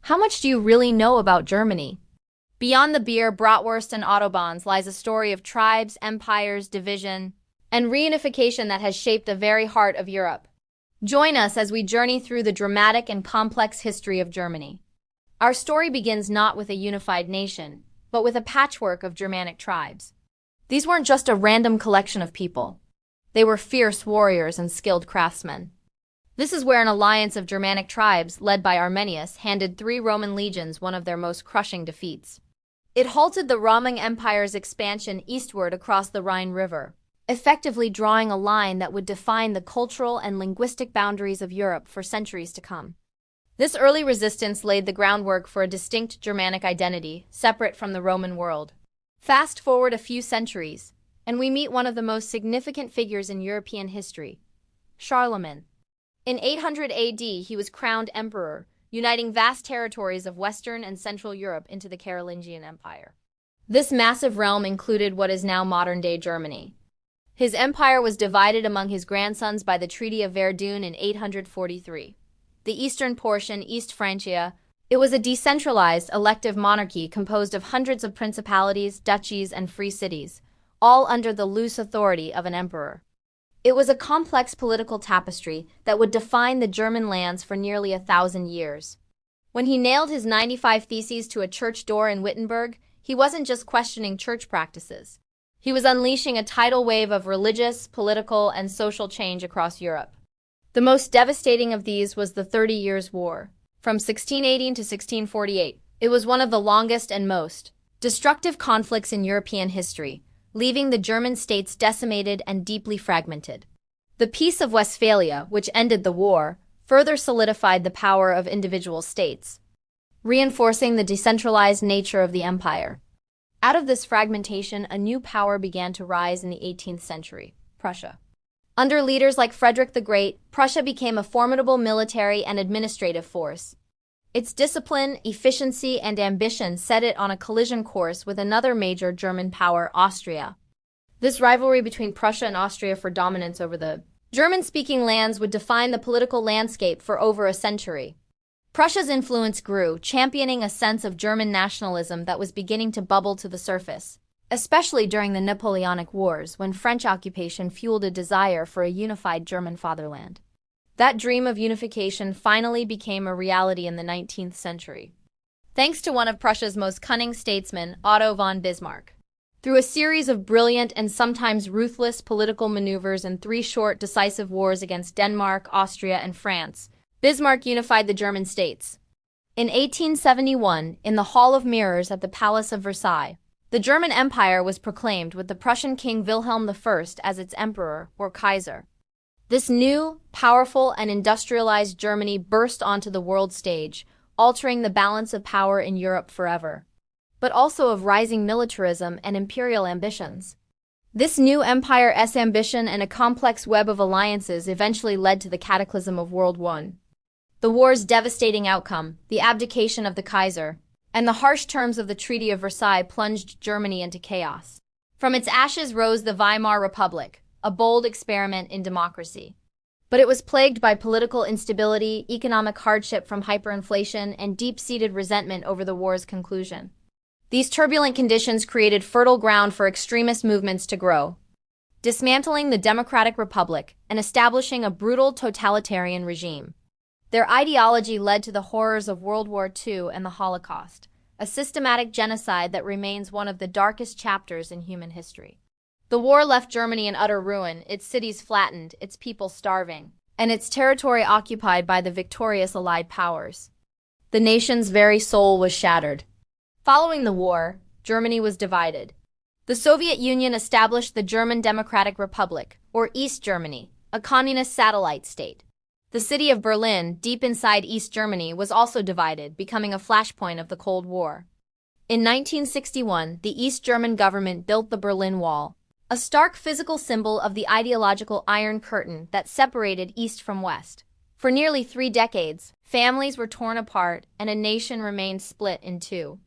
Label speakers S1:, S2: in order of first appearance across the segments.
S1: How much do you really know about Germany? Beyond the beer, bratwurst, and autobahns lies a story of tribes, empires, division, and reunification that has shaped the very heart of Europe. Join us as we journey through the dramatic and complex history of Germany. Our story begins not with a unified nation, but with a patchwork of Germanic tribes. These weren't just a random collection of people. They were fierce warriors and skilled craftsmen. This is where an alliance of Germanic tribes, led by Arminius, handed 3 Roman legions one of their most crushing defeats. It halted the Roman Empire's expansion eastward across the Rhine River, effectively drawing a line that would define the cultural and linguistic boundaries of Europe for centuries to come. This early resistance laid the groundwork for a distinct Germanic identity, separate from the Roman world. Fast forward a few centuries, and we meet one of the most significant figures in European history, Charlemagne. In 800 AD, he was crowned emperor, uniting vast territories of Western and Central Europe into the Carolingian Empire. This massive realm included what is now modern-day Germany. His empire was divided among his grandsons by the Treaty of Verdun in 843. The eastern portion, East Francia, it was a decentralized, elective monarchy composed of hundreds of principalities, duchies, and free cities, all under the loose authority of an emperor. It was a complex political tapestry that would define the German lands for nearly 1,000 years. When he nailed his 95 Theses to a church door in Wittenberg, he wasn't just questioning church practices. He was unleashing a tidal wave of religious, political, and social change across Europe. The most devastating of these was the 30 Years' War. From 1618 to 1648, it was one of the longest and most destructive conflicts in European history, leaving the German states decimated and deeply fragmented. The Peace of Westphalia, which ended the war, further solidified the power of individual states, reinforcing the decentralized nature of the empire. Out of this fragmentation, a new power began to rise in the 18th century, Prussia. Under leaders like Frederick the Great, Prussia became a formidable military and administrative force. Its discipline, efficiency, and ambition set it on a collision course with another major German power, Austria. This rivalry between Prussia and Austria for dominance over the German-speaking lands would define the political landscape for over a century. Prussia's influence grew, championing a sense of German nationalism that was beginning to bubble to the surface, especially during the Napoleonic Wars, when French occupation fueled a desire for a unified German fatherland. That dream of unification finally became a reality in the 19th century, thanks to one of Prussia's most cunning statesmen, Otto von Bismarck. Through a series of brilliant and sometimes ruthless political maneuvers and 3 short, decisive wars against Denmark, Austria, and France, Bismarck unified the German states. In 1871, in the Hall of Mirrors at the Palace of Versailles, the German Empire was proclaimed with the Prussian King Wilhelm I as its emperor, or Kaiser. This new, powerful, and industrialized Germany burst onto the world stage, altering the balance of power in Europe forever, but also of rising militarism and imperial ambitions. This new empire's ambition and a complex web of alliances eventually led to the cataclysm of World War I. The war's devastating outcome, the abdication of the Kaiser, and the harsh terms of the Treaty of Versailles plunged Germany into chaos. From its ashes rose the Weimar Republic, a bold experiment in democracy. But it was plagued by political instability, economic hardship from hyperinflation, and deep-seated resentment over the war's conclusion. These turbulent conditions created fertile ground for extremist movements to grow, dismantling the Democratic Republic and establishing a brutal totalitarian regime. Their ideology led to the horrors of World War II and the Holocaust, a systematic genocide that remains one of the darkest chapters in human history. The war left Germany in utter ruin, its cities flattened, its people starving, and its territory occupied by the victorious Allied powers. The nation's very soul was shattered. Following the war, Germany was divided. The Soviet Union established the German Democratic Republic, or East Germany, a communist satellite state. The city of Berlin, deep inside East Germany, was also divided, becoming a flashpoint of the Cold War. In 1961, the East German government built the Berlin Wall, a stark physical symbol of the ideological Iron Curtain that separated East from West. For nearly 3 decades, families were torn apart and a nation remained split in two.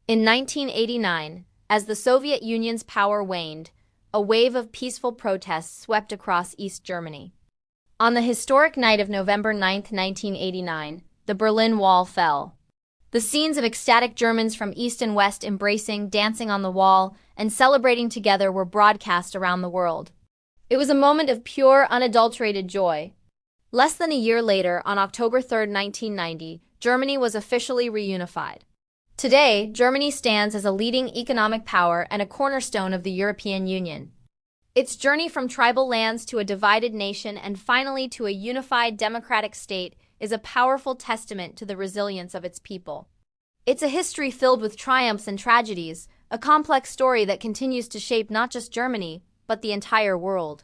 S1: In 1989, as the Soviet Union's power waned, a wave of peaceful protests swept across East Germany. On the historic night of November 9, 1989, the Berlin Wall fell. The scenes of ecstatic Germans from east and west embracing, dancing on the wall, and celebrating together were broadcast around the world. It was a moment of pure, unadulterated joy. Less than a year later, on October 3, 1990, Germany was officially reunified. Today, Germany stands as a leading economic power and a cornerstone of the European Union. Its journey from tribal lands to a divided nation and finally to a unified democratic state is a powerful testament to the resilience of its people. It's a history filled with triumphs and tragedies, a complex story that continues to shape not just Germany, but the entire world.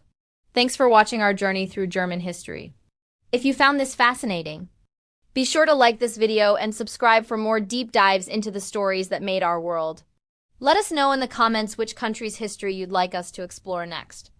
S1: Thanks for watching our journey through German history. If you found this fascinating, be sure to like this video and subscribe for more deep dives into the stories that made our world. Let us know in the comments which country's history you'd like us to explore next.